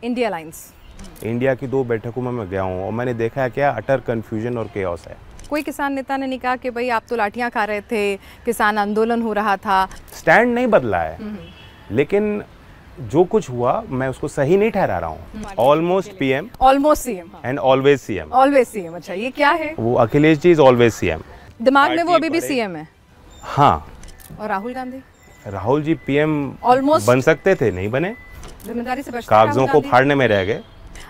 India alliance. India की 2 बैठकों में मैं गया हूँ और मैंने देखा है क्या अटर कन्फ्यूजन और केओस है। कोई किसान नेता ने नहीं कहा कि भाई आप तो लाठियां खा रहे थे, किसान आंदोलन हो रहा था? स्टैंड नहीं बदला है, लेकिन जो कुछ हुआ मैं उसको सही नहीं ठहरा रहा हूँ। Almost PM, almost CM and always CM. Always CM, अच्छा ये क्या है? वो Akhilesh ji is always CM. दिमाग में वो अभी भी सीएम है। हाँ। और राहुल गांधी? राहुल जी पीएम ऑलमोस्ट बन सकते थे, नहीं बने, जिम्मेदारी से बचते कागजों राहुल को गांधी। फाड़ने में रह गए।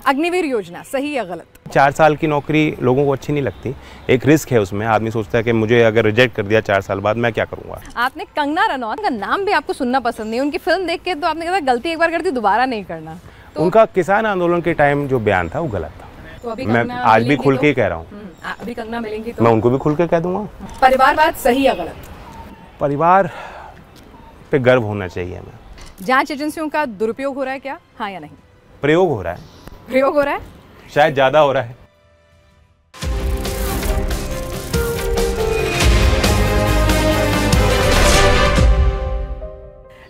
अग्निवीर योजना सही या गलत? 4 साल की नौकरी लोगों को अच्छी नहीं लगती, एक रिस्क है उसमें। आदमी सोचता है कि मुझे अगर रिजेक्ट कर दिया 4 साल बाद मैं क्या करूंगा। आपने कंगना रनौत का नाम भी आपको सुनना पसंद नहीं, उनकी फिल्म देख के तो आपने कहा गलती एक बार करती दोबारा नहीं करना। तो उनका किसान आंदोलन के टाइम जो बयान था वो गलत था। तो अभी मैं कंगना आज भी मिलेंगी खुल के ही तो? कह रहा हूँ। अभी कंगना मिलेंगी तो मैं उनको भी खुल के कह दूंगा। परिवारवाद सही या गलत? परिवार पे गर्व होना चाहिए हमें। जांच एजेंसियों का दुरुपयोग हो रहा है क्या, हाँ या नहीं? प्रयोग हो रहा है, प्रयोग हो रहा है, शायद ज्यादा हो रहा है।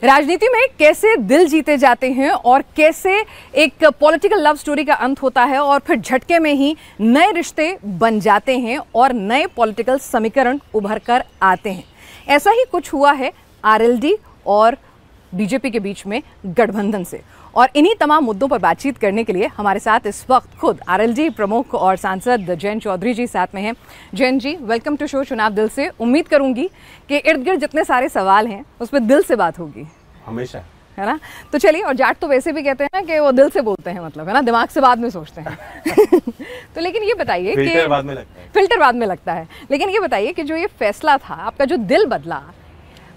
राजनीति में कैसे दिल जीते जाते हैं और कैसे एक पॉलिटिकल लव स्टोरी का अंत होता है और फिर झटके में ही नए रिश्ते बन जाते हैं और नए पॉलिटिकल समीकरण उभर कर आते हैं। ऐसा ही कुछ हुआ है आरएलडी और बीजेपी के बीच में गठबंधन से। और इन्हीं तमाम मुद्दों पर बातचीत करने के लिए हमारे साथ इस वक्त खुद आरएलडी प्रमुख और सांसद जयंत चौधरी जी साथ में हैं। जयंत जी, वेलकम टू शो चुनाव दिल से। उम्मीद करूंगी कि इर्द गिर्द जितने सारे सवाल हैं उसमें दिल से बात होगी, हमेशा, है ना? तो चलिए, और जाट तो वैसे भी कहते हैं ना कि वो दिल से बोलते हैं, मतलब है ना, दिमाग से बाद में सोचते हैं। तो लेकिन ये बताइए कि फिल्टर बाद में लगता है। फिल्टर बाद में लगता है, लेकिन ये बताइए कि जो ये फैसला था, आपका जो दिल बदला,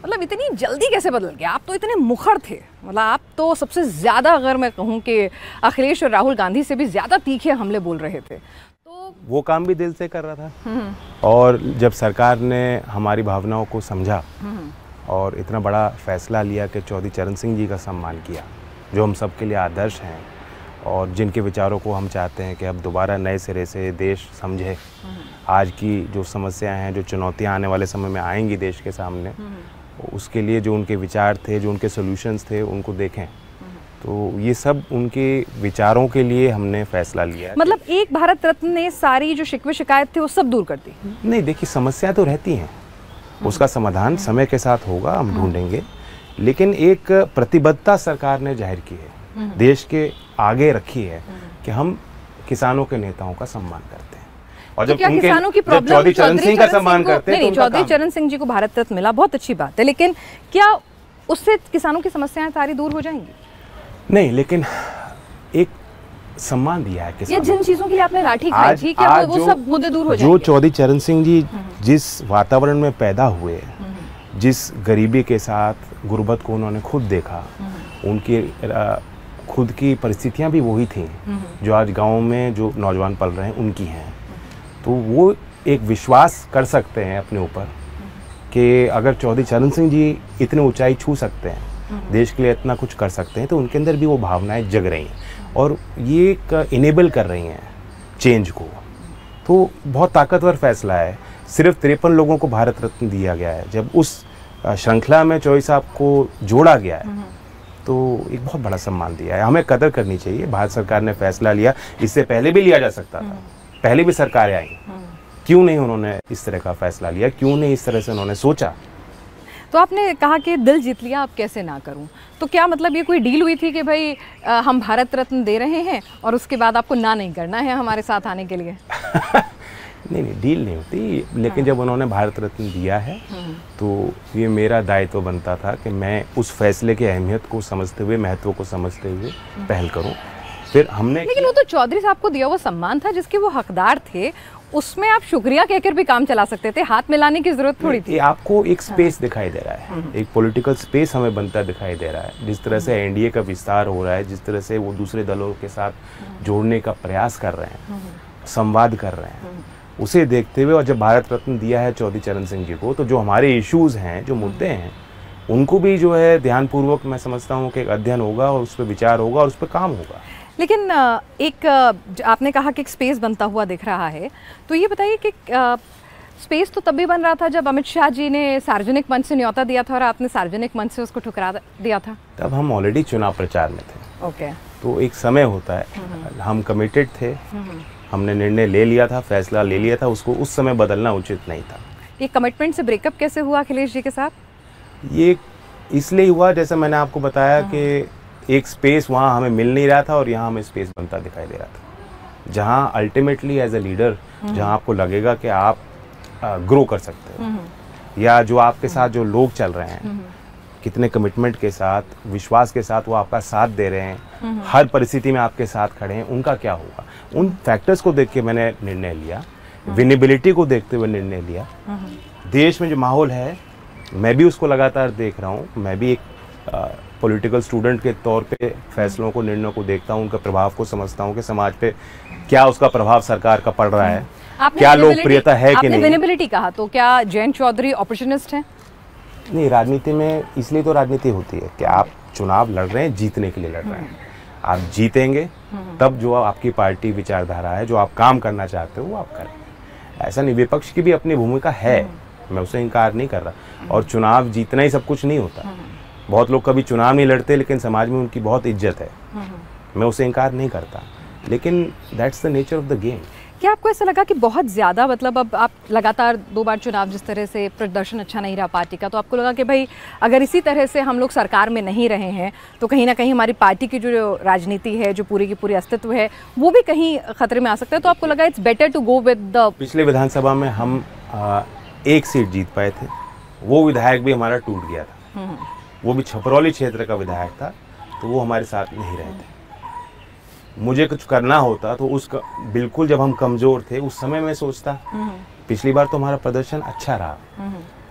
मतलब इतनी जल्दी कैसे बदल गया? आप तो इतने मुखर थे, मतलब आप तो सबसे ज़्यादा, अगर मैं कहूँ कि अखिलेश और राहुल गांधी से भी ज़्यादा तीखे हमले बोल रहे थे, तो वो काम भी दिल से कर रहा था। और जब सरकार ने हमारी भावनाओं को समझा और इतना बड़ा फैसला लिया कि चौधरी चरण सिंह जी का सम्मान किया, जो हम सबके लिए आदर्श हैं और जिनके विचारों को हम चाहते हैं कि अब दोबारा नए सिरे से देश समझे। आज की जो समस्याएं हैं, जो चुनौतियां आने वाले समय में आएंगी देश के सामने, उसके लिए जो उनके विचार थे, जो उनके सॉल्यूशंस थे, उनको देखें। तो ये सब उनके विचारों के लिए हमने फैसला लिया। मतलब एक भारत रत्न ने सारी जो शिकवे शिकायत थे वो सब दूर कर दी? नहीं, देखिए, समस्या तो रहती हैं, उसका समाधान समय के साथ होगा, हम ढूंढेंगे। लेकिन एक प्रतिबद्धता सरकार ने जाहिर की है, देश के आगे रखी है कि हम किसानों के नेताओं का सम्मान करते हैं। और तो जब क्या किसानों की प्रॉब्लम चौधरी चरण सिंह का सम्मान करते हैं, नहीं, चौधरी चरण सिंह जी को भारत रत्न मिला, बहुत अच्छी बात है, लेकिन क्या उससे किसानों की समस्याएं सारी दूर हो जाएंगी? नहीं, लेकिन एक सम्मान दिया है किसानों। ये जिन चीजों के लिए आपने लाठी खाई थी, क्या वो सब मुद्दे दूर हो जाएंगे? जो चौधरी चरण सिंह जी जिस वातावरण में पैदा हुए, जिस गरीबी के साथ गुर्बत को उन्होंने खुद देखा, उनकी खुद की परिस्थितियां भी वही थी जो आज गाँव में जो नौजवान पल रहे हैं उनकी हैं। तो वो एक विश्वास कर सकते हैं अपने ऊपर कि अगर चौधरी चरण सिंह जी इतने ऊंचाई छू सकते हैं, देश के लिए इतना कुछ कर सकते हैं, तो उनके अंदर भी वो भावनाएं जग रही हैं और ये एक इनेबल कर रही हैं चेंज को। तो बहुत ताकतवर फैसला है। सिर्फ 53 लोगों को भारत रत्न दिया गया है। जब उस श्रृंखला में चौधरी साहब को जोड़ा गया है तो एक बहुत बड़ा सम्मान दिया है। हमें कदर करनी चाहिए। भारत सरकार ने फैसला लिया, इससे पहले भी लिया जा सकता था, पहले भी सरकारें आई, क्यों नहीं उन्होंने इस तरह का फैसला लिया, क्यों नहीं इस तरह से उन्होंने सोचा? तो आपने कहा कि दिल जीत लिया, अब कैसे ना करूं, तो क्या मतलब ये कोई डील हुई थी कि भाई हम भारत रत्न दे रहे हैं और उसके बाद आपको ना नहीं करना है हमारे साथ आने के लिए? नहीं, डील नहीं होती, लेकिन जब उन्होंने भारत रत्न दिया है तो ये मेरा दायित्व बनता था कि मैं उस फैसले की अहमियत को समझते हुए, महत्व को समझते हुए पहल करूं। फिर हमने, लेकिन वो तो चौधरी साहब को दिया हुआ सम्मान था जिसके वो हकदार थे, उसमें आप शुक्रिया कहकर भी काम चला सकते थे, हाथ मिलाने की जरूरत थोड़ी थी। आपको एक स्पेस दिखाई दे रहा है, एक पॉलिटिकल स्पेस हमें बनता दिखाई दे रहा है। जिस तरह से एनडीए का विस्तार हो रहा है, जिस तरह से वो दूसरे दलों के साथ जोड़ने का प्रयास कर रहे हैं, संवाद कर रहे हैं, उसे देखते हुए, और जब भारत रत्न दिया है चौधरी चरण सिंह जी को, तो जो हमारे इश्यूज हैं, जो मुद्दे हैं, उनको भी जो है ध्यानपूर्वक, मैं समझता हूँ कि एक अध्ययन होगा और उस पर विचार होगा और उस पर काम होगा। लेकिन एक आपने कहा कि एक स्पेस बनता हुआ दिख रहा है, तो ये बताइए कि स्पेस तो तब भी बन रहा था जब अमित शाह जी ने सार्वजनिक मंच से न्योता दिया था और आपने सार्वजनिक मंच से उसको ठुकरा दिया था। तब हम ऑलरेडी चुनाव प्रचार में थे। ओके। तो एक समय होता है, हम कमिटेड थे, हमने निर्णय ले लिया था, फैसला ले लिया था, उसको उस समय बदलना उचित नहीं था। ये कमिटमेंट से ब्रेकअप कैसे हुआ अखिलेश जी के साथ? ये इसलिए हुआ, जैसे मैंने आपको बताया कि एक स्पेस वहाँ हमें मिल नहीं रहा था और यहाँ हमें स्पेस बनता दिखाई दे रहा था, जहाँ अल्टीमेटली एज ए लीडर जहाँ आपको लगेगा कि आप ग्रो कर सकते हो, या जो आपके साथ जो लोग चल रहे हैं कितने कमिटमेंट के साथ, विश्वास के साथ वो आपका साथ दे रहे हैं, हर परिस्थिति में आपके साथ खड़े हैं, उनका क्या होगा। उन फैक्टर्स को देख के मैंने निर्णय लिया, विनेबिलिटी को देखते हुए निर्णय लिया। देश में जो माहौल है मैं भी उसको लगातार देख रहा हूँ, मैं भी एक पॉलिटिकल स्टूडेंट के तौर पे फैसलों को, निर्णयों को देखता हूँ, उनका प्रभाव को समझता हूँ कि समाज पे क्या उसका प्रभाव सरकार का पड़ रहा है, क्या लोकप्रियता है कि नहीं। विनेबिलिटी कहा तो क्या जयंत चौधरी ऑपर्चुनिस्ट है? नहीं, राजनीति में इसलिए तो राजनीति होती है कि आप चुनाव लड़ रहे हैं, जीतने के लिए लड़ रहे हैं। आप जीतेंगे तब जो आपकी पार्टी विचारधारा है, जो आप काम करना चाहते हो वो आप करें। ऐसा नहीं, विपक्ष की भी अपनी भूमिका है, मैं उसे इनकार नहीं कर रहा। और चुनाव जीतना ही सब कुछ नहीं होता। बहुत लोग कभी चुनाव नहीं लड़ते लेकिन समाज में उनकी बहुत इज्जत है, मैं उसे इनकार नहीं करता, लेकिन that's the nature of the game. क्या आपको ऐसा लगा कि बहुत ज़्यादा, मतलब अब आप लगातार 2 बार चुनाव, जिस तरह से प्रदर्शन अच्छा नहीं रहा पार्टी का, तो आपको लगा कि भाई अगर इसी तरह से हम लोग सरकार में नहीं रहे हैं तो कहीं ना कहीं हमारी पार्टी की जो राजनीति है, जो पूरी की पूरी अस्तित्व है, वो भी कहीं खतरे में आ सकता है, तो आपको लगा it's better to go with the. पिछले विधानसभा में हम 1 सीट जीत पाए थे, वो विधायक भी हमारा टूट गया था, वो भी छपरौली क्षेत्र का विधायक था, तो वो हमारे साथ नहीं रहे थे। मुझे कुछ करना होता तो उसका बिल्कुल, जब हम कमजोर थे उस समय मैं सोचता, पिछली बार तो हमारा प्रदर्शन अच्छा रहा,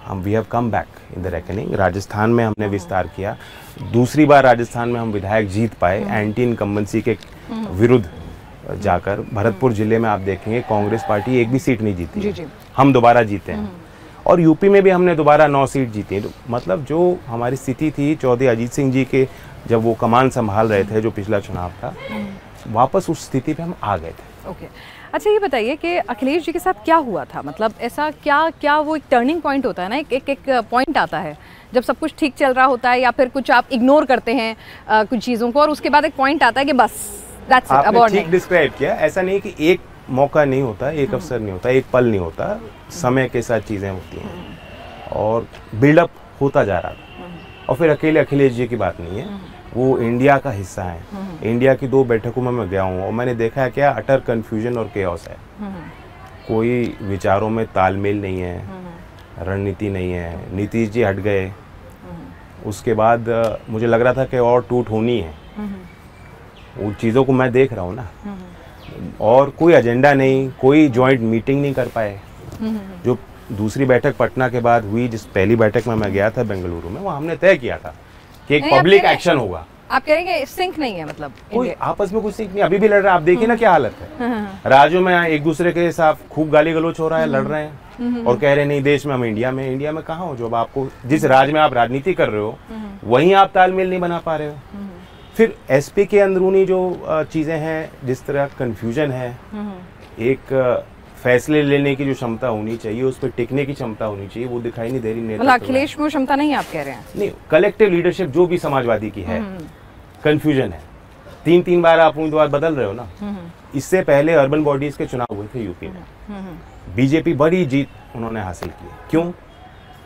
हम we have come back in the reckoning. Rajasthan में हमने विस्तार किया, दूसरी बार राजस्थान में हम विधायक जीत पाए एंटी इनकम्बेंसी के विरुद्ध जाकर। भरतपुर जिले में आप देखेंगे कांग्रेस पार्टी एक भी सीट नहीं जीती, हम दोबारा जीते हैं। और यूपी में भी हमने दोबारा 9 सीट जीती। तो मतलब जो हमारी स्थिति थी, चौधरी अजीत सिंह जी के जब वो कमान संभाल रहे थे, जो पिछला चुनाव था, वापस उस स्थिति पे हम आ गए थे। ओके, अच्छा ये बताइए कि अखिलेश जी के साथ क्या हुआ था? मतलब ऐसा क्या वो एक टर्निंग पॉइंट होता है ना, एक पॉइंट आता है जब सब कुछ ठीक चल रहा होता है, या फिर कुछ आप इग्नोर करते हैं कुछ चीज़ों को, और उसके बाद एक पॉइंट आता है कि बस दैट्स इट, आपने ठीक डिस्क्राइब किया। ऐसा नहीं कि एक मौका नहीं होता, एक अवसर नहीं होता, एक पल नहीं होता, समय के साथ चीज़ें होती हैं और बिल्डअप होता जा रहा था। और फिर अकेले अखिलेश जी की बात नहीं है, वो इंडिया का हिस्सा है। इंडिया की 2 बैठकों में मैं गया हूँ और मैंने देखा है क्या अटर कन्फ्यूजन और केओस है। कोई विचारों में तालमेल नहीं है, रणनीति नहीं है। नीतीश जी हट गए, उसके बाद मुझे लग रहा था कि और टूट होनी है। उन चीज़ों को मैं देख रहा हूँ ना, और कोई एजेंडा नहीं, कोई जॉइंट मीटिंग नहीं कर पाए। जो दूसरी बैठक पटना के बाद हुई, जिस पहली बैठक में मैं गया था बेंगलुरु में, वहाँ हमने तय किया था कि एक पब्लिक एक्शन होगा। आप कह रहे हैं सिंक नहीं है, मतलब कोई आपस में कुछ सिंक नहीं, अभी भी लड़ रहा है। आप देखिए ना क्या हालत है, राज्यों में एक दूसरे के साथ खूब गाली गलौच हो रहा है, लड़ रहे हैं और कह रहे नहीं देश में, हम इंडिया में कहाँ हो? जो आपको जिस राज्य में आप राजनीति कर रहे हो वहीं आप तालमेल नहीं बना पा रहे हो। फिर एसपी के अंदरूनी जो चीजें हैं, जिस तरह कन्फ्यूजन है, एक फैसले लेने की जो क्षमता होनी चाहिए, उस पर टिकने की क्षमता होनी चाहिए, वो दिखाई नहीं दे रही। मतलब अखिलेश में क्षमता नहीं, आप कह रहे हैं? नहीं, कलेक्टिव लीडरशिप जो भी समाजवादी की है, कंफ्यूजन है। 3 बार आप उम्मीदवार बदल रहे हो ना। इससे पहले अर्बन बॉडीज के चुनाव हुए थे यूपी में, बीजेपी बड़ी जीत उन्होंने हासिल की। क्यों?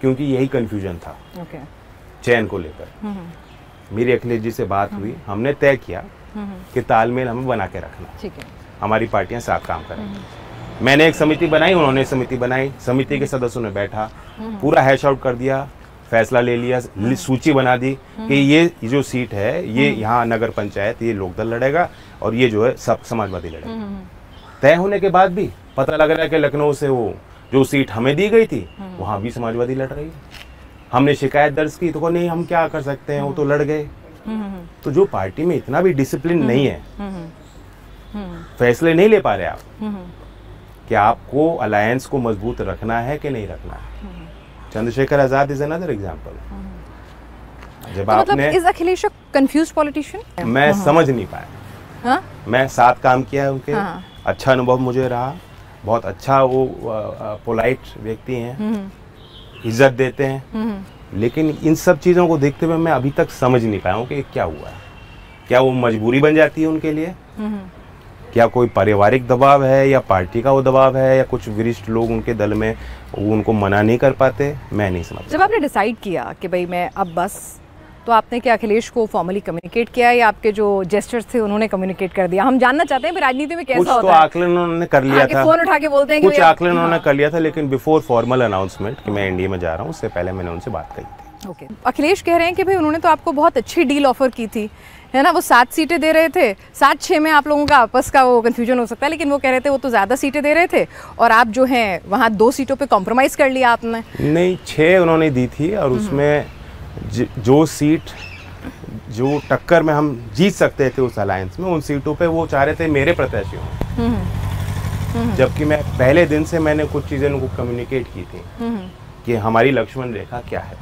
क्योंकि यही कंफ्यूजन था चयन को लेकर। मेरी अखिलेश जी से बात हुई, हमने तय किया कि तालमेल हमें बना के रखना, ठीक है, हमारी पार्टियां साथ काम करेंगी। मैंने एक समिति बनाई, उन्होंने समिति बनाई, समिति के सदस्यों ने बैठा, पूरा हैश आउट कर दिया, फैसला ले लिया, सूची बना दी कि ये जो सीट है ये यहाँ नगर पंचायत ये लोकदल लड़ेगा और ये जो है सब समाजवादी लड़ेगा। तय होने के बाद भी पता लग रहा है कि लखनऊ से वो जो सीट हमें दी गई थी वहाँ भी समाजवादी लड़ रही है। हमने शिकायत दर्ज की तो नहीं, हम क्या कर सकते हैं, वो तो लड़ गए। तो जो पार्टी में इतना भी डिसिप्लिन नहीं है, फैसले नहीं ले पा रहे आप कि आपको अलायंस को मजबूत रखना है कि नहीं रखना है। Chandrashekhar Azad is another example. जब आपने इज अखिलेश कंफ्यूज्ड पॉलिटिशियन? मैं समझ नहीं पाया। मैं साथ काम किया है उनके, अच्छा अनुभव मुझे रहा, बहुत अच्छा वो पोलाइट व्यक्ति हैं, इज्जत देते हैं। लेकिन इन सब चीज़ों को देखते हुए मैं अभी तक समझ नहीं पाया हूँ कि क्या हुआ है, क्या वो मजबूरी बन जाती है उनके लिए? क्या कोई पारिवारिक दबाव है या पार्टी का वो दबाव है या कुछ वरिष्ठ लोग उनके दल में वो उनको मना नहीं कर पाते? मैं नहीं समझ। जब आपने डिसाइड किया कि भाई मैं अब बस, तो आपने क्या अखिलेश को फॉर्मली कम्युनिकेट किया या आपके जो जेस्चर्स थे उन्होंने कम्युनिकेट कर दिया? हम जानना चाहते हैं राजनीति में कैसा होता है। कुछ तो आकलन उन्होंने कर लिया था, फोन उठा के बोलते हैं कुछ आकलन उन्होंने कर लिया था, लेकिन बिफोर फॉर्मल अनाउंसमेंट कि मैं एनडीए में जा रहा हूँ उससे पहले मैंने उनसे बात करी थी। ओके। अखिलेश कह रहे हैं कि भाई उन्होंने तो आपको बहुत अच्छी डील ऑफर की थी, है ना? वो 7 सीटें दे रहे थे, 7-6 में आप लोगों का आपस का वो कंफ्यूजन हो सकता है, लेकिन वो कह रहे थे वो तो ज़्यादा सीटें दे रहे थे और आप जो हैं वहाँ 2 सीटों पे कॉम्प्रोमाइज़ कर लिया आपने। नहीं, 6 उन्होंने दी थी और उसमें जो सीट जो टक्कर में हम जीत सकते थे उस अलायंस में, उन सीटों पे वो चाह रहे थे मेरे प्रत्याशी हों। जबकि मैं पहले दिन से मैंने कुछ चीज़ें उनको कम्युनिकेट की थी कि हमारी लक्ष्मण रेखा क्या है।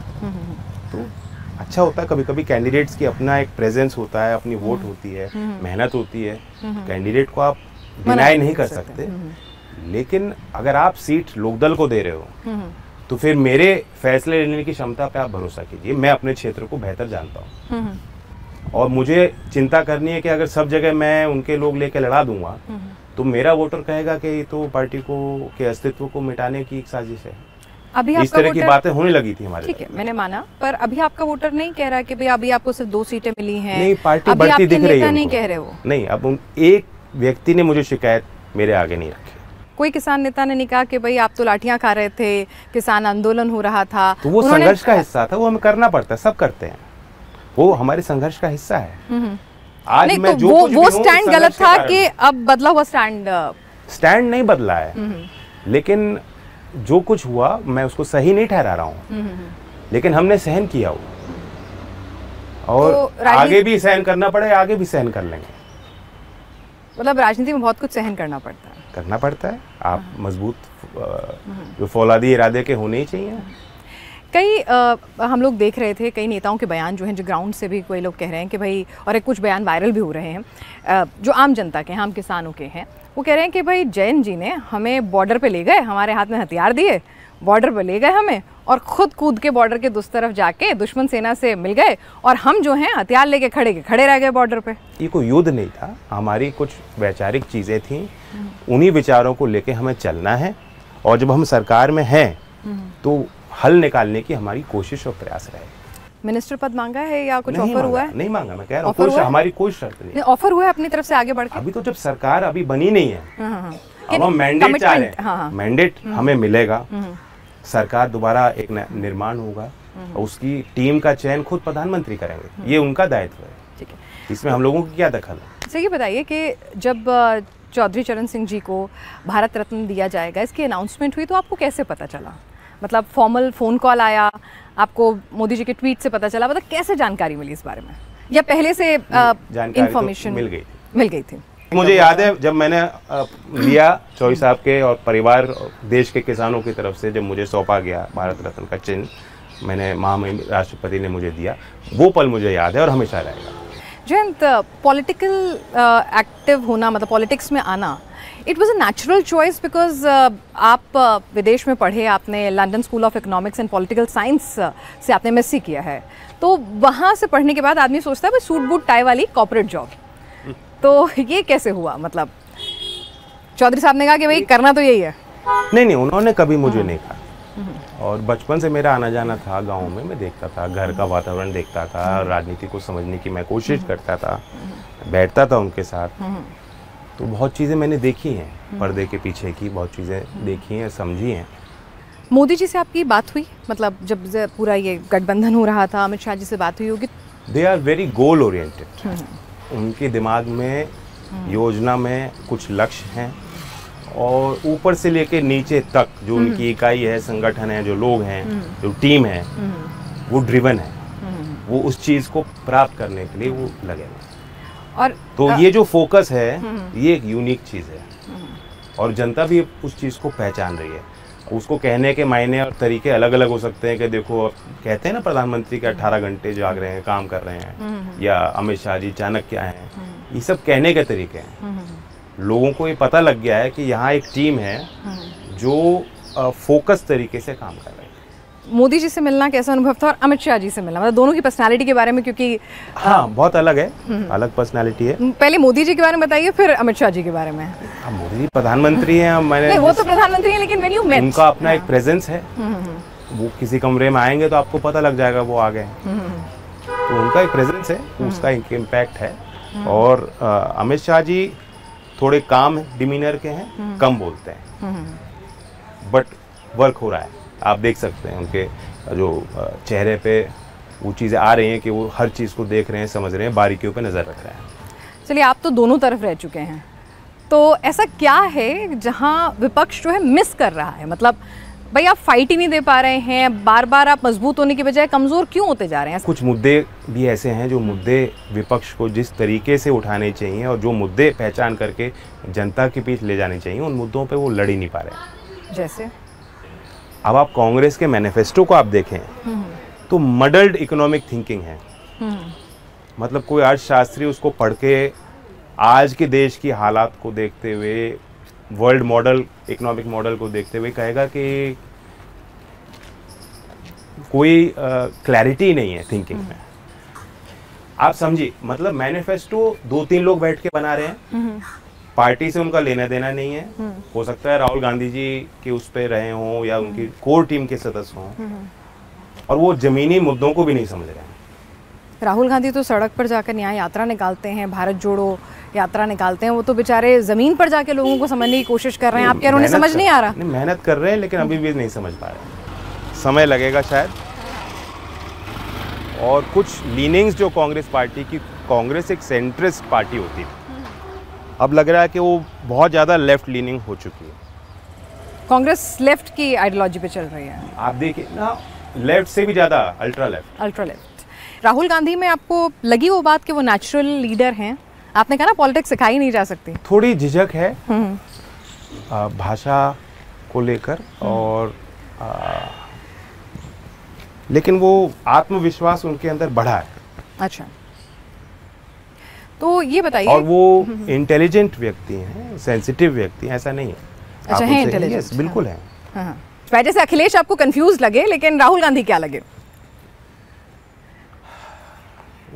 तो अच्छा होता है कभी कभी कैंडिडेट्स की अपना एक प्रेजेंस होता है, अपनी वोट होती है, मेहनत होती है, कैंडिडेट को आप डिनाई नहीं कर सकते। लेकिन अगर आप सीट लोकदल को दे रहे हो तो फिर मेरे फैसले लेने की क्षमता पे आप भरोसा कीजिए। मैं अपने क्षेत्र को बेहतर जानता हूँ और मुझे चिंता करनी है कि अगर सब जगह मैं उनके लोग लेके लड़ा दूंगा तो मेरा वोटर कहेगा कि ये तो पार्टी को के अस्तित्व को मिटाने की एक साजिश है। अभी इस तरह की बातें होने लगी थी हमारे। ठीक है, मैंने माना, पर अभी आपका वोटर नहीं कह रहा कि भाई अभी आपको सिर्फ 2 सीटें मिली हैं। नहीं, पार्टी बढ़ती दिख रही है। नहीं कह रहे वो। नहीं, अब एक व्यक्ति ने मुझे शिकायत मेरे आगे नहीं रखी। कोई किसान नेता ने नहीं कहा कि भाई आप तो लाठियां खा रहे थे, किसान आंदोलन हो रहा था? तो वो संघर्ष का हिस्सा था, वो हमें करना पड़ता है, सब करते हैं, वो हमारे संघर्ष का हिस्सा है। आज नहीं, मैं तो जो वो स्टैंड गलत था कि अब बदला हुआ स्टैंड नहीं बदला है, लेकिन जो कुछ हुआ मैं उसको सही नहीं ठहरा रहा हूँ, लेकिन हमने सहन किया वो और तो आगे भी सहन करना पड़े, आगे भी सहन कर लेंगे। मतलब राजनीति में बहुत कुछ सहन करना पड़ता है। आप मजबूत जो फौलादी इरादे के होने ही चाहिए। कई हम लोग देख रहे थे कई नेताओं के बयान जो हैं, जो ग्राउंड से भी कोई लोग कह रहे हैं कि भाई, और कुछ बयान वायरल भी हो रहे हैं जो आम जनता के हैं, आम किसानों के हैं। वो कह रहे हैं कि भाई जयंत जी ने हमें बॉर्डर पे ले गए, हमारे हाथ में हथियार दिए, बॉर्डर पे ले गए हमें और खुद कूद के बॉर्डर के दूसरी तरफ जाके दुश्मन सेना से मिल गए और हम जो हैं हथियार लेके खड़े रह गए बॉर्डर पे। ये कोई युद्ध नहीं था, हमारी कुछ वैचारिक चीज़ें थीं, उन्हीं विचारों को लेके हमें चलना है और जब हम सरकार में हैं तो हल निकालने की हमारी कोशिश और प्रयास रहे। मिनिस्टर पद मांगा है या कुछ ऑफर हुआ है? नहीं मांगा, मैं कह रहा हूँ हमारी कोई शर्त नहीं। ऑफर हुआ है अपनी तरफ से आगे बढ़ के? अभी तो जब सरकार अभी बनी नहीं है, अब हम मैंडेट चाह रहे हैं, मैंडेट हमें मिलेगा, सरकार दोबारा एक निर्माण होगा और उसकी टीम का चयन खुद प्रधानमंत्री करेंगे, ये उनका दायित्व है। ठीक है, इसमें हम लोगों की क्या दखल है? अच्छा, ये बताइए कि जब चौधरी चरण सिंह जी को भारत रत्न दिया जाएगा, इसकी अनाउंसमेंट हुई तो आपको कैसे पता चला? मतलब फॉर्मल फ़ोन कॉल आया आपको, मोदी जी के ट्वीट से पता चला, मतलब कैसे जानकारी मिली इस बारे में, या पहले से इंफॉर्मेशन तो मिल गई थी? मुझे याद है जब मैंने लिया चौधरी साहब के और परिवार देश के किसानों की तरफ से, जब मुझे सौंपा गया भारत रत्न का चिन्ह, मैंने महामहिम राष्ट्रपति ने मुझे दिया, वो पल मुझे याद है और हमेशा रहेगा। जयंत, पॉलिटिकल एक्टिव होना, मतलब पॉलिटिक्स में आना, it was a natural choice because आप विदेश में पढ़े, आपने London school of economics and political science से आपने एमएससी किया है, तो वहाँ से पढ़ने के बाद आदमी सोचता है भाई सूट बूट टाई वाली कॉर्पोरेट जॉब, तो ये कैसे हुआ? मतलब चौधरी साहब ने कहा कि भाई करना तो यही है? नहीं, उन्होंने कभी मुझे नहीं कहा और बचपन से मेरा आना जाना था गाँव में, मैं देखता था, घर का वातावरण देखता था, राजनीति को समझने की मैं कोशिश करता था, बैठता था उनके साथ, तो बहुत चीज़ें मैंने देखी हैं, पर्दे के पीछे की बहुत चीज़ें देखी हैं, समझी हैं। मोदी जी से आपकी बात हुई? मतलब जब पूरा ये गठबंधन हो रहा था, अमित शाह जी से बात हुई होगी? They are very goal oriented, उनके दिमाग में योजना में कुछ लक्ष्य हैं और ऊपर से लेके नीचे तक जो उनकी इकाई है, संगठन है, जो लोग हैं, जो टीम है, वो ड्रिवन है, वो उस चीज़ को प्राप्त करने के लिए वो लगे हैं। और तो ये जो फोकस है ये एक यूनिक चीज़ है और जनता भी उस चीज़ को पहचान रही है। उसको कहने के मायने और तरीके अलग अलग हो सकते हैं कि देखो, कहते हैं ना प्रधानमंत्री के 18 घंटे जाग रहे हैं, काम कर रहे हैं, या अमित शाह जी चाणक्य हैं, ये सब कहने के तरीके हैं। लोगों को ये पता लग गया है कि यहाँ एक टीम है जो फोकस तरीके से काम कर रही है। मोदी जी से मिलना कैसा अनुभव था और अमित शाह जी से मिलना, मतलब दोनों की पर्सनालिटी के बारे में, क्योंकि हाँ बहुत अलग है, अलग पर्सनालिटी है। पहले मोदी जी के बारे में बताइए, फिर अमित शाह जी के बारे में। मोदी जी प्रधानमंत्री हैं, मैंने वो तो प्रधानमंत्री हैं, लेकिन व्हेन यू मेट उनका अपना एक प्रेजेंस है। वो किसी कमरे में आएंगे तो आपको पता लग जाएगा वो आ गए। तो उनका एक प्रेजेंस है, उसका एक इम्पैक्ट है। और अमित शाह जी थोड़े काम डिमीनर के हैं, कम बोलते हैं, बट वर्क हो रहा है। आप देख सकते हैं उनके जो चेहरे पे वो चीज़ें आ रही हैं कि वो हर चीज़ को देख रहे हैं, समझ रहे हैं, बारीकियों पे नज़र रख रहे हैं। चलिए, आप तो दोनों तरफ रह चुके हैं, तो ऐसा क्या है जहां विपक्ष जो है मिस कर रहा है? मतलब भाई आप फाइट ही नहीं दे पा रहे हैं, बार बार आप मजबूत होने की बजाय कमज़ोर क्यों होते जा रहे हैं? कुछ मुद्दे भी ऐसे हैं जो मुद्दे विपक्ष को जिस तरीके से उठाने चाहिए और जो मुद्दे पहचान करके जनता के बीच ले जाने चाहिए, उन मुद्दों पे वो लड़ ही नहीं पा रहे। जैसे अब आप कांग्रेस के मैनिफेस्टो को आप देखें तो मडल्ड इकोनॉमिक थिंकिंग है। मतलब कोई अर्थशास्त्री उसको पढ़ के आज के देश की हालात को देखते हुए, वर्ल्ड मॉडल, इकोनॉमिक मॉडल को देखते हुए कहेगा कि कोई क्लैरिटी नहीं है थिंकिंग में। आप समझिए, मतलब मैनिफेस्टो 2-3 लोग बैठ के बना रहे हैं, पार्टी से उनका लेना देना नहीं है। हो सकता है राहुल गांधी जी के उस पे रहे हों या उनकी कोर टीम के सदस्य हों, और वो जमीनी मुद्दों को भी नहीं समझ रहे हैं। राहुल गांधी तो सड़क पर जाकर न्याय यात्रा निकालते हैं, भारत जोड़ो यात्रा निकालते हैं, वो तो बेचारे जमीन पर जाके लोगों को समझने की कोशिश कर रहे हैं। आप कह रहे हैं उन्हें समझ नहीं आ रहा? नहीं, मेहनत कर रहे हैं लेकिन अभी भी नहीं समझ पा रहे, समय लगेगा शायद। और कुछ लीनिंग्स जो कांग्रेस पार्टी की, कांग्रेस एक सेंट्रिस्ट पार्टी होती थी, अब लग रहा है कि वो बहुत ज़्यादा लेफ्ट लीनिंग हो चुकी है। कांग्रेस लेफ्ट की आइडियोलॉजी पे चल रही है। आप देखिए ना, लेफ्ट से भी ज़्यादा ultra left. Ultra left. Rahul Gandhi में आपको लगी वो बात कि वो नेचुरल लीडर हैं? आपने कहा ना पॉलिटिक्स सिखाई नहीं जा सकती। थोड़ी झिझक है भाषा को लेकर, और लेकिन वो आत्मविश्वास उनके अंदर बढ़ा है। अच्छा, तो ये बताइए। और वो इंटेलिजेंट व्यक्ति हैं, सेंसिटिव व्यक्ति हैं, ऐसा नहीं है। अच्छा, है इंटेलिजेंट? बिल्कुल है। हाँ। वजह से अखिलेश आपको कंफ्यूज लगे, लेकिन राहुल गांधी क्या लगे?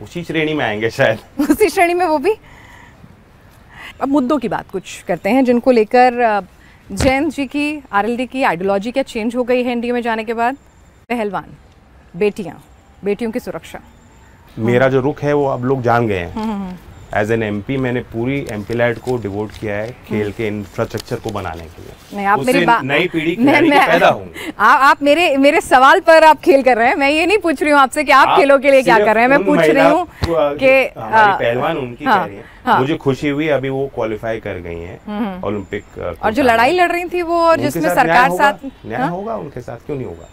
उसी श्रेणी में आएंगे शायद। उसी श्रेणी में वो भी। अब मुद्दों की बात कुछ करते हैं जिनको लेकर जयंत जी की, आरएलडी की आइडियोलॉजी क्या चेंज हो गई है एनडीए में जाने के बाद? पहलवान, बेटियां, बेटियों की सुरक्षा। मेरा जो रुख है वो अब लोग जान गए हैं। एज एन एमपी मैंने पूरी एमपी लाइट को डिवोट किया है खेल के इंफ्रास्ट्रक्चर को बनाने के लिए। नहीं, आप मेरी नई पीढ़ी खिलाड़ी पैदा होंगी। आप मेरे सवाल पर आप खेल कर रहे हैं। मैं ये नहीं पूछ रही हूँ आपसे कि आप खेलों के लिए क्या कर रहे हैं। मैं पूछ रही हूँ कि पहलवान उनकी कह रही है। मुझे खुशी हुई, अभी वो क्वालिफाई कर गई हैं ओलंपिक। और जो लड़ाई लड़ रही थी वो, और जिसमें सरकार साथ न्याय होगा उनके साथ, क्यों नहीं होगा?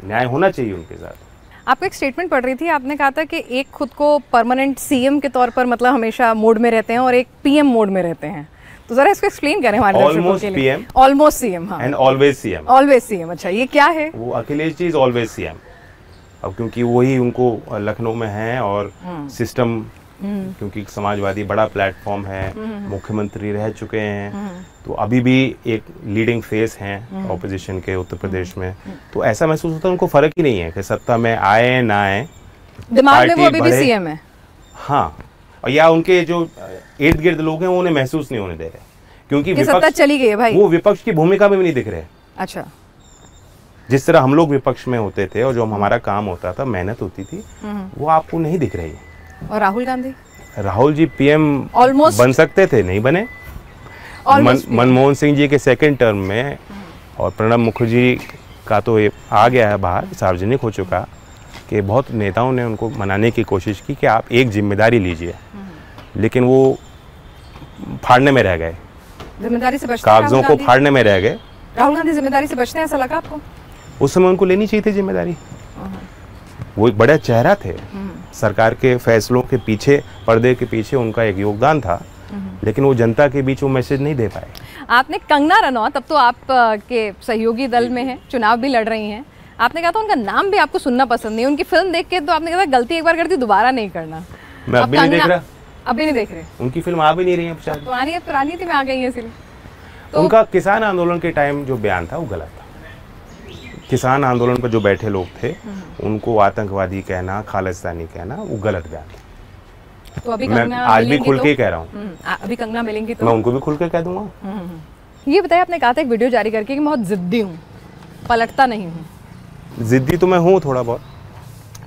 न्याय होना चाहिए उनके साथ। आपको एक स्टेटमेंट पढ़ रही थी, आपने कहा था कि एक खुद को परमानेंट सीएम के तौर पर मतलब हमेशा मोड में रहते हैं और एक पीएम मोड में रहते हैं, तो जरा इसको एक्सप्लेन करें हमारे दर्शकों के लिए। ऑलमोस्ट सीएम, हाँ, and always CM. Always CM, अच्छा ये क्या है? वो Akhilesh ji is always CM. अब क्योंकि वही उनको लखनऊ में है और सिस्टम, क्योंकि समाजवादी बड़ा प्लेटफॉर्म है, मुख्यमंत्री रह चुके हैं, तो अभी भी एक लीडिंग फेस हैं ऑपोजिशन के उत्तर प्रदेश में, तो ऐसा महसूस होता है उनको फर्क ही नहीं है कि सत्ता में आए ना आए, दिमाग में वो अभी भी सीएम है। हाँ, और या उनके जो इर्द गिर्द लोग हैं वो उन्हें महसूस नहीं होने दे रहे, क्योंकि सत्ता चली गई है भाई, वो विपक्ष की भूमिका में भी नहीं दिख रहे। अच्छा, जिस तरह हम लोग विपक्ष में होते थे और जो हमारा काम होता था, मेहनत होती थी, वो आपको नहीं दिख रही। और राहुल गांधी? राहुल जी पीएम ऑलमोस्ट बन सकते थे, नहीं बने। मनमोहन सिंह जी के सेकंड टर्म में, और प्रणब मुखर्जी का तो ये आ गया है बाहर, सार्वजनिक हो चुका कि बहुत नेताओं ने उनको मनाने की कोशिश की कि आप एक जिम्मेदारी लीजिए, लेकिन वो फाड़ने में रह गए, जिम्मेदारी से बचते, कागजों को फाड़ने में रह गए। राहुल गांधी जिम्मेदारी से बचते हैं, ऐसा लगा आपको? उस समय उनको लेनी चाहिए थी जिम्मेदारी। वो एक बड़ा चेहरा थे, सरकार के फैसलों के पीछे, पर्दे के पीछे उनका एक योगदान था, लेकिन वो जनता के बीच वो मैसेज नहीं दे पाए। आपने कंगना रनौत, अब तो आप के सहयोगी दल में हैं, चुनाव भी लड़ रही हैं, आपने कहा था उनका नाम भी आपको सुनना पसंद नहीं, उनकी फिल्म देख के तो आपने कहा गलती एक बार कर दी दोबारा नहीं करना। मैं अभी नहीं देख रहा। अभी नहीं देख रहे? उनकी फिल्म आ भी नहीं रही है शायद, पुरानी थी, मैं आ गई है इसलिए। तो उनका किसान आंदोलन के टाइम जो बयान था वो गलत था, किसान आंदोलन पर जो बैठे लोग थे उनको आतंकवादी कहना, खालिस्तानी कहना वो गलत बात है। तो अभी मैं आज भी खुल के कह रहा हूँ, अभी कंगना मिलेंगी तो मैं उनको भी खुल के कह दूंगा। ये बताइए, आपने कहा था एक वीडियो जारी करके कि मैं बहुत जिद्दी हूँ, पलटता नहीं हूँ। जिद्दी तो मैं हूँ थोड़ा बहुत।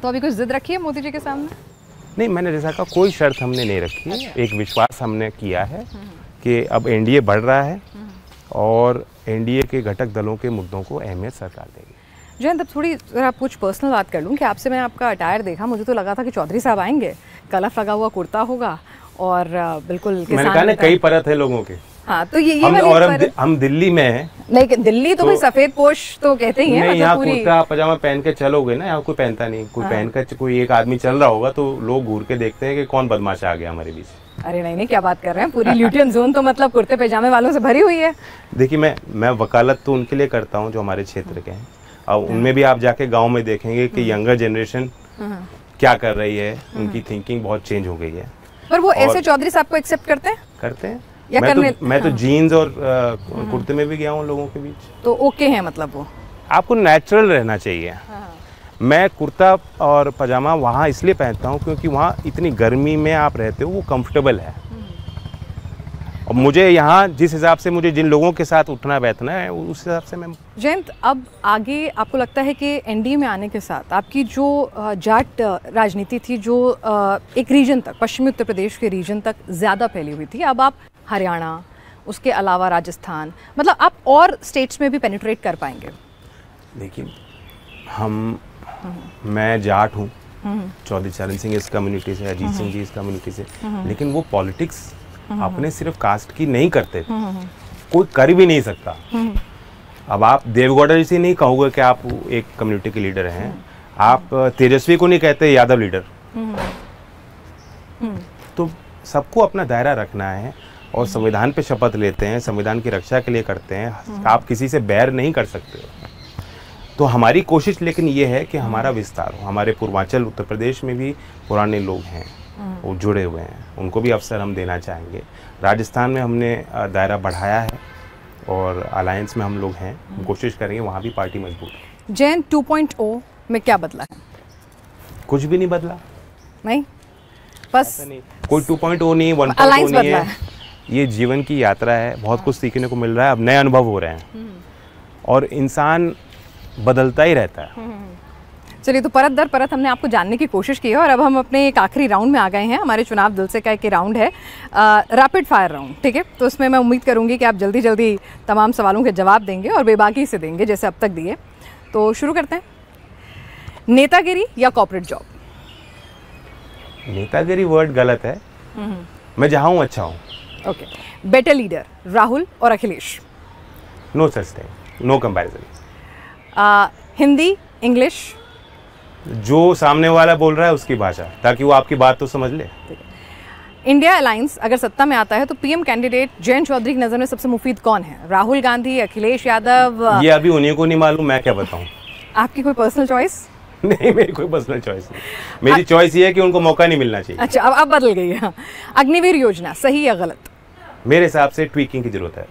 तो अभी कुछ जिद रखी है मोदी जी के सामने? नहीं, मैंने जैसा कहा कोई शर्त हमने नहीं रखी है। एक विश्वास हमने किया है कि अब एनडीए बढ़ रहा है और एनडीए के घटक दलों के मुद्दों को अहमियत सरकार देगी। जयंत, अब थोड़ी अगर आप कुछ पर्सनल बात कर लूँ कि आपसे मैं आपका अटायर देखा, मुझे तो लगा था कि चौधरी साहब आएंगे, कलफ लगा हुआ कुर्ता होगा और बिल्कुल मैंने कहा ना कई परत है लोगों के। हाँ, तो ये हम दिल्ली में हैं। नहीं, दिल्ली तो भाई सफेद पोश तो कहते ही हैं। नहीं, यहाँ कुर्ता पजामा पहन के चलोगे ना, यहाँ कोई पहनता नहीं। कोई पहन कर कोई एक आदमी चल रहा होगा तो लोग घूर के देखते हैं कि कौन बदमाश आ गया हमारे बीच। अरे नहीं, क्या बात कर रहे हैं, पूरी ल्यूटियन जोन तो मतलब कुर्ते पैजामे वालों से भरी हुई है। देखिए, मैं वकालत तो उनके लिए करता हूँ जो हमारे क्षेत्र के हैं। अब उनमें भी आप जाके गाँव में देखेंगे कि यंगर जनरेशन क्या कर रही है, उनकी थिंकिंग बहुत चेंज हो गई है। पर वो ऐसे चौधरी साहब को एक्सेप्ट करते हैं? करते हैं। मैं तो हाँ। जीन्स और कुर्ते में भी गया हूँ लोगों के बीच, तो ओके है मतलब वो? आपको नेचुरल रहना चाहिए। हाँ। मैं कुर्ता और पजामा वहाँ इसलिए पहनता हूँ क्योंकि वहाँ इतनी गर्मी में आप रहते हो, वो कंफर्टेबल है। और मुझे यहाँ जिस हिसाब से मुझे जिन लोगों के साथ उठना बैठना है उस हिसाब से मैं। जयंत, अब आगे आपको लगता है कि एनडीए में आने के साथ आपकी जो जाट राजनीति थी, जो एक रीजन तक, पश्चिमी उत्तर प्रदेश के रीजन तक ज़्यादा फैली हुई थी, अब आप हरियाणा, उसके अलावा राजस्थान, मतलब आप और स्टेट्स में भी पेनिट्रेट कर पाएंगे? देखिए, मैं जाट हूँ, चौधरी चरण सिंह इस कम्युनिटी से, अजीत सिंह जी इस कम्युनिटी से, लेकिन वो पॉलिटिक्स अपने सिर्फ कास्ट की नहीं करते थे, कोई कर भी नहीं सकता। अब आप देवगौड़ा जी से नहीं कहोगे कि आप एक कम्युनिटी के लीडर हैं, आप तेजस्वी को नहीं कहते यादव लीडर। तो सबको अपना दायरा रखना है और संविधान पे शपथ लेते हैं, संविधान की रक्षा के लिए करते हैं। आप किसी से बैर नहीं कर सकते हो। तो हमारी कोशिश लेकिन ये है कि हमारा विस्तार हो। हमारे पूर्वांचल उत्तर प्रदेश में भी पुराने लोग हैं, वो जुड़े हुए हैं, उनको भी अवसर हम देना चाहेंगे। राजस्थान में हमने दायरा बढ़ाया है और अलायंस में हम लोग हैं, हम कोशिश करेंगे वहाँ भी पार्टी मजबूत है। जैन 2.0 में क्या बदला है? कुछ भी नहीं बदला। नहीं, बस नहीं, कोई 2.0 नहीं, 1.0 नहीं है। ये जीवन की यात्रा है, बहुत कुछ सीखने को मिल रहा है, अब नए अनुभव हो रहे हैं और इंसान बदलता ही रहता है। चलिए, तो परत दर परत हमने आपको जानने की कोशिश की है और अब हम अपने एक आखिरी राउंड में आ गए हैं। हमारे चुनाव दिल से का एक राउंड है, रैपिड फायर राउंड, ठीक है? तो उसमें मैं उम्मीद करूंगी कि आप जल्दी जल्दी तमाम सवालों के जवाब देंगे और बेबाकी से देंगे जैसे अब तक दिए। तो शुरू करते हैं। नेतागिरी या कॉर्पोरेट जॉब? नेतागिरी वर्ड गलत है, मैं जहाँ हूँ अच्छा हूँ। ओके। बेटर लीडर राहुल और Akhilesh? No such thing, no comparison. Hindi, English? जो सामने वाला बोल रहा है उसकी भाषा, ताकि वो आपकी बात तो समझ ले। इंडिया अलायंस अगर सत्ता में आता है तो पीएम कैंडिडेट जयंत चौधरी की नज़र में सबसे मुफीद कौन है? राहुल गांधी, अखिलेश यादव? ये अभी उन्हीं को नहीं मालूम, मैं क्या बताऊं। आपकी कोई पर्सनल चॉइस? नहीं, मेरी कोई पर्सनल चॉइस नहीं। मेरी चॉइस ये है कि उनको मौका नहीं मिलना चाहिए। अच्छा, अब बदल गई है। अग्निवीर योजना सही या गलत? मेरे हिसाब से ट्वीकिंग की जरूरत है।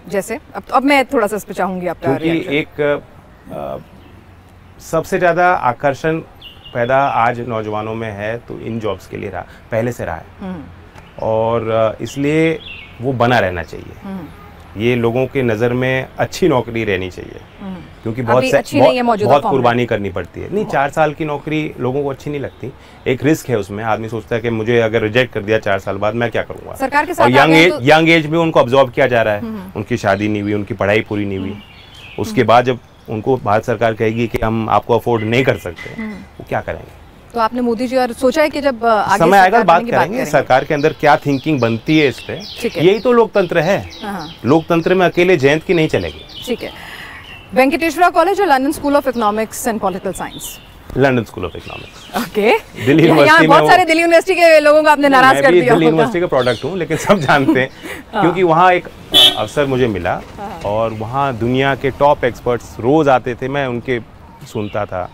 जैसे अब मैं थोड़ा सा इस पे चाहूंगी आपका रिएक्शन। क्योंकि एक सबसे ज़्यादा आकर्षण पैदा आज नौजवानों में है तो इन जॉब्स के लिए रहा, पहले से रहा है और इसलिए वो बना रहना चाहिए। ये लोगों के नज़र में अच्छी नौकरी रहनी चाहिए क्योंकि बहुत कुर्बानी करनी पड़ती है। नहीं, 4 साल की नौकरी लोगों को अच्छी नहीं लगती, एक रिस्क है उसमें। आदमी सोचता है कि मुझे अगर रिजेक्ट कर दिया 4 साल बाद मैं क्या करूँगा। सरकार के साथ और यंग एज में उनको अब्जॉर्ब किया जा रहा है, उनकी शादी नहीं हुई, उनकी पढ़ाई पूरी नहीं हुई, उसके बाद जब उनको भारत सरकार कहेगी कि हम आपको अफोर्ड नहीं कर सकते, वो क्या करेंगे? तो आपने मोदी जी और सोचा है कि जब आगे समय आएगा बात करेंगे सरकार के अंदर क्या थिंकिंग बनती है इस पे। यही तो लोकतंत्र है। लोकतंत्र में अकेले जयंत की नहीं चलेगी। ठीक है। वेंकटेश्वरा कॉलेज और London school of economics and political science? London school of economics. Okay. Delhi university में बहुत सारे दिल्ली यूनिवर्सिटी के लोगों को आपने नाराज कर दिया। दिल्ली यूनिवर्सिटी का प्रोडक्ट हूँ, लेकिन सब जानते हैं क्योंकि वहाँ एक अवसर मुझे मिला और वहाँ दुनिया के टॉप एक्सपर्ट्स रोज आते थे, मैं उनके सुनता था।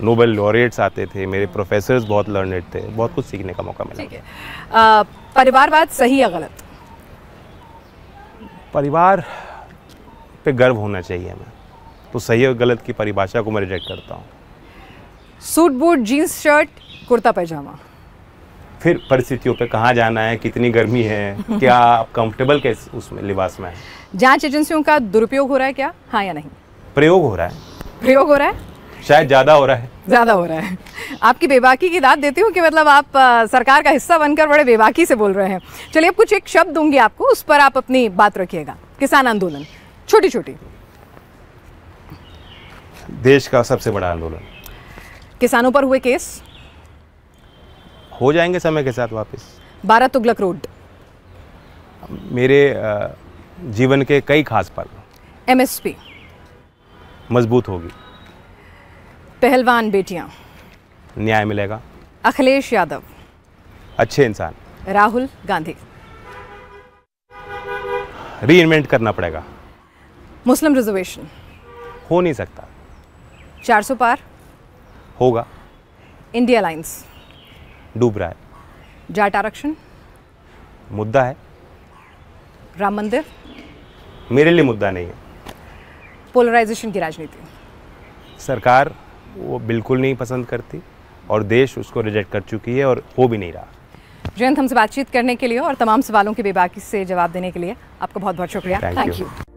नोबेल लॉरेट्स आते थे, मेरे प्रोफेसर्स बहुत लर्नेड थे, बहुत कुछ सीखने का मौका मिला। ठीक है। परिवारवाद सही या गलत? परिवार पे गर्व होना चाहिए हमें। तो सही और गलत की परिभाषा को मैं रिजेक्ट करता हूँ। Suit boot, jeans shirt, kurta pyjama. फिर परिस्थितियों पे कहाँ जाना है, कितनी गर्मी है, क्या आप कंफर्टेबल कैसे उसमें लिबास में है। जांच एजेंसियों का दुरुपयोग हो रहा है क्या, हाँ या नहीं? प्रयोग हो रहा है, प्रयोग हो रहा है, शायद ज़्यादा हो रहा है। ज़्यादा हो रहा है। आपकी बेबाकी की दाद देती हूँ कि मतलब आप सरकार का हिस्सा बनकर बड़े बेबाकी से बोल रहे हैं। चलिए अब कुछ एक शब्द दूंगी आपको, उस पर आप अपनी बात रखिएगा। किसान आंदोलन, छोटी छोटी। देश का सबसे बड़ा आंदोलन। किसानों पर हुए केस हो जाएंगे समय के साथ वापस। 12 तुगलक रोड। मेरे जीवन के कई खास पल। MSP। मजबूत होगी। पहलवान बेटियां। न्याय मिलेगा। अखिलेश यादव। अच्छे इंसान। राहुल गांधी। रीइन्वेंट करना पड़ेगा। मुस्लिम रिजर्वेशन। हो नहीं सकता। 400 पार। होगा। India alliance. डूब रहा है। जाट आरक्षण। मुद्दा है। राम मंदिर। मेरे लिए मुद्दा नहीं है। पोलराइजेशन की राजनीति। सरकार वो बिल्कुल नहीं पसंद करती और देश उसको रिजेक्ट कर चुकी है और हो भी नहीं रहा। जयंत, हमसे बातचीत करने के लिए और तमाम सवालों की बेबाकी से जवाब देने के लिए आपका बहुत बहुत शुक्रिया। Thank you.